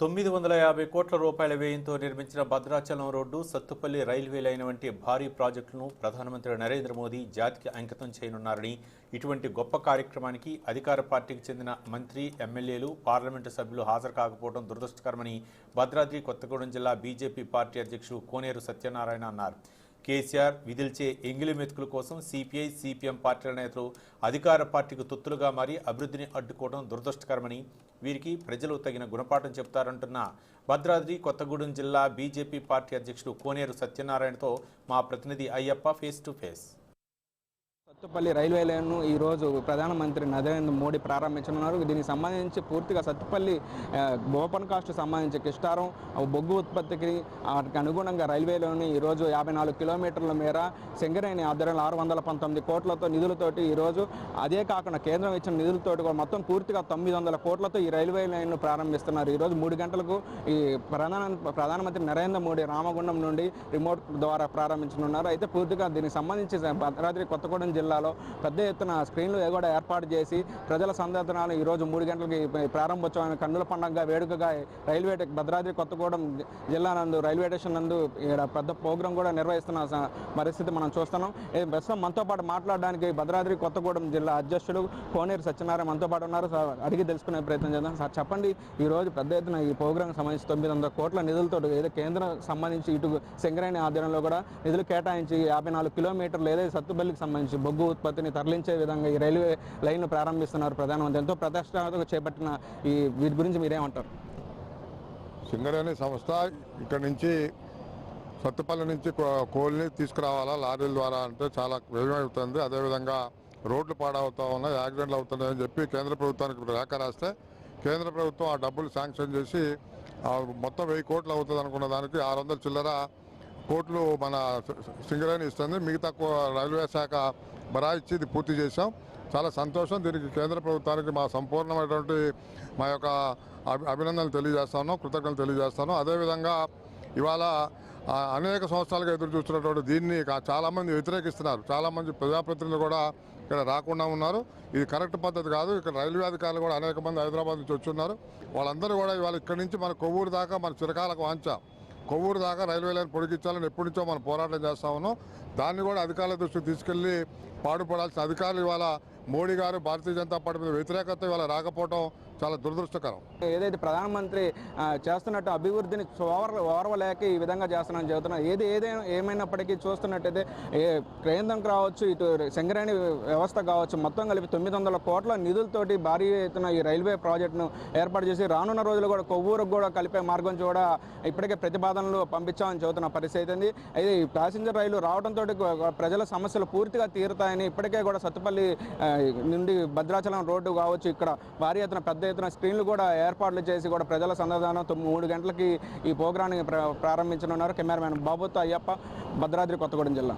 950 కోట్ల రూపాయల వ్యయంతో నిర్మించిన Bhadrachalam road, Sathupalli railway line వంటి భారీ ప్రాజెక్టులను ప్రధానమంత్రి నరేంద్ర మోదీ జాతికి అంకితం చేయనున్నారని, ఇటువంటి గొప్ప కార్యక్రమానికి అధికార పార్టీకి చెందిన మంత్రి, ఎమ్మెల్యేలు, పార్లమెంటు సభ్యులు హాజరు కాకపోవడం దురదృష్టకరమని భద్రాద్రి కొత్తగూడెం జిల్లా బీజేపీ పార్టీ అధ్యక్షుడు కోనేరు సత్యనారాయణ అన్నారు. కేసీఆర్ విధిల్చే ఎంగిలి మెతుకుల కోసం సిపిఐ, సిపిఎం పార్టీల నేతలు అధికార పార్టీకి తొత్తులుగా మారి అభివృద్ధిని అడ్డుకోవడం దురదృష్టకరమని, వీరికి ప్రజలు తగిన గుణపాఠం చెబుతారంటున్న భద్రాద్రి కొత్తగూడెం జిల్లా బీజేపీ పార్టీ అధ్యక్షుడు కోనేరు సత్యనారాయణతో మా ప్రతినిధి Ayyappa face to face. Sathupalli railway లైన్ను ఈరోజు ప్రధానమంత్రి నరేంద్ర మోడీ ప్రారంభించనున్నారు. దీనికి సంబంధించి పూర్తిగా సత్తుపల్లి ఓపెన్ కాస్ట్ సంబంధించి కిస్టారం బొగ్గు ఉత్పత్తికి అనుగుణంగా రైల్వేలోని ఈరోజు 54 కిలోమీటర్ల మేర సింగరేణి ఆధ్వర్యంలో 619 కోట్లతో నిధులతోటి ఈరోజు, అదే కాకుండా కేంద్రం ఇచ్చిన నిధులతోటి కూడా మొత్తం పూర్తిగా 900 కోట్లతో ఈ రైల్వే లైన్ను ప్రారంభిస్తున్నారు. ఈరోజు 3 గంటలకు ఈ ప్రధానమంత్రి నరేంద్ర మోడీ రామగుండం నుండి రిమోట్ ద్వారా ప్రారంభించనున్నారు. అయితే పూర్తిగా దీనికి సంబంధించి భద్రాద్రి కొత్తగూడెం జిల్లాలో పెద్ద ఎత్తున స్క్రీన్లు కూడా ఏర్పాటు చేసి ప్రజల సందర్శనాలు ఈరోజు 3 గంటలకి ప్రారంభోత్సవాన్ని కన్నుల పండుగగా వేడుకగా భద్రాద్రి కొత్తగూడెం జిల్లా నందు రైల్వే స్టేషన్ నందు పెద్ద ప్రోగ్రాం కూడా నిర్వహిస్తున్న పరిస్థితి మనం చూస్తున్నాం. ప్రస్తుతం మనతో పాటు మాట్లాడడానికి భద్రాద్రి కొత్తగూడెం జిల్లా అధ్యక్షుడు కోనేరు సత్యనారాయణ మనతో పాటు ఉన్నారు. అడిగి తెలుసుకునే ప్రయత్నం చేద్దాం. సార్ చెప్పండి, ఈరోజు పెద్ద ఎత్తున ఈ ప్రోగ్రాంకి సంబంధించి 900 కోట్ల నిధులతో ఏదో కేంద్రం సంబంధించి ఇటు సింగరేణి ఆధ్వర్యంలో కూడా నిధులు కేటాయించి 54 కిలోమీటర్లు ఏదైతే సత్తుపల్లికి సంబంధించి బొగ్గు ఉత్పత్తిని తరలించే విధంగా ఈ రైల్వే లైన్ను ప్రారంభిస్తున్నారు ప్రధానమంత్రి. ఎంతో ప్రతిష్టాత్మకంగా చేపట్టిన వీటి గురించి మీరేమంటారు? సింగరేణి సంస్థ ఇక్కడ నుంచి సత్తుపల్లి నుంచి కోల్ని తీసుకురావాలా లారీల ద్వారా అంటే చాలా వేగం అవుతుంది. అదేవిధంగా రోడ్లు పాడవుతూ ఉన్నాయి, యాక్సిడెంట్లు అవుతున్నాయని చెప్పి కేంద్ర ప్రభుత్వానికి లేఖ రాస్తే కేంద్ర ప్రభుత్వం ఆ డబ్బులు శాంక్షన్ చేసి మొత్తం 1000 కోట్లు అవుతుంది అనుకున్న దానికి 600 చిల్లర కోట్లు మన సింగరేణి ఇస్తుంది. మిగతా రైల్వే శాఖ బరాయిచ్చి ఇది పూర్తి చేశాం. చాలా సంతోషం. దీనికి కేంద్ర ప్రభుత్వానికి మా సంపూర్ణమైనటువంటి మా యొక్క అభినందనలు తెలియజేస్తాను, కృతజ్ఞతలు తెలియజేస్తాను. అదేవిధంగా ఇవాళ అనేక సంవత్సరాలుగా ఎదురు చూస్తున్నటువంటి దీన్ని చాలామంది వ్యతిరేకిస్తున్నారు. చాలామంది ప్రజాప్రతినిధులు కూడా ఇక్కడ రాకుండా ఉన్నారు. ఇది కరెక్ట్ పద్ధతి కాదు. ఇక్కడ రైల్వే అధికారులు కూడా అనేక మంది హైదరాబాద్ నుంచి వచ్చున్నారు. వాళ్ళందరూ కూడా ఇవాళ ఇక్కడి నుంచి మన కొవ్వూరు దాకా మన చిరకాలకు వాంఛ కొవ్వూరు దాకా రైల్వే లైన్ పొడిగించాలని ఎప్పటి నుంచో మనం పోరాటం చేస్తా ఉన్నాం. దాన్ని కూడా అధికారుల దృష్టికి తీసుకెళ్లి పాటుపడాల్సిన అధికారులు ఇవాళ మోడీ గారు భారతీయ జనతా పార్టీ మీద వ్యతిరేకత ఇవాళ రాకపోవడం చాలా దురదృష్టకరం. ఏదైతే ప్రధానమంత్రి చేస్తున్నట్టు అభివృద్ధిని ఓర్వలేక ఈ విధంగా చేస్తున్నారని చెబుతున్నారు. ఏమైనప్పటికీ చూస్తున్నట్టయితే కేంద్రం కావచ్చు, ఇటు సింగరేణి వ్యవస్థ కావచ్చు, మొత్తం కలిపి 900 కోట్ల నిధులతోటి భారీ ఎత్తున ఈ రైల్వే ప్రాజెక్టును ఏర్పాటు చేసి రానున్న రోజులు కూడా కొవ్వూరుకు కూడా కలిపే మార్గం కూడా ఇప్పటికే ప్రతిపాదనలు పంపించామని చెబుతున్న పరిస్థితి ఉంది. అయితే ఈ ప్యాసింజర్ రైలు రావడంతో ప్రజల సమస్యలు పూర్తిగా తీరుతాయని ఇప్పటికే కూడా సత్తుపల్లి నుండి భద్రాచలం రోడ్డు కావచ్చు, ఇక్కడ భారీ ఎత్తున పెద్ద ఎత్తున స్క్రీన్లు కూడా ఏర్పాట్లు చేసి కూడా ప్రజల సందర్శనం 3 గంటలకి ఈ ప్రోగ్రాన్ని ప్రారంభించనున్నారు. కెమెరామెన్ బాబుతో అయ్యప్ప, భద్రాద్రి కొత్తగూడెం జిల్లా.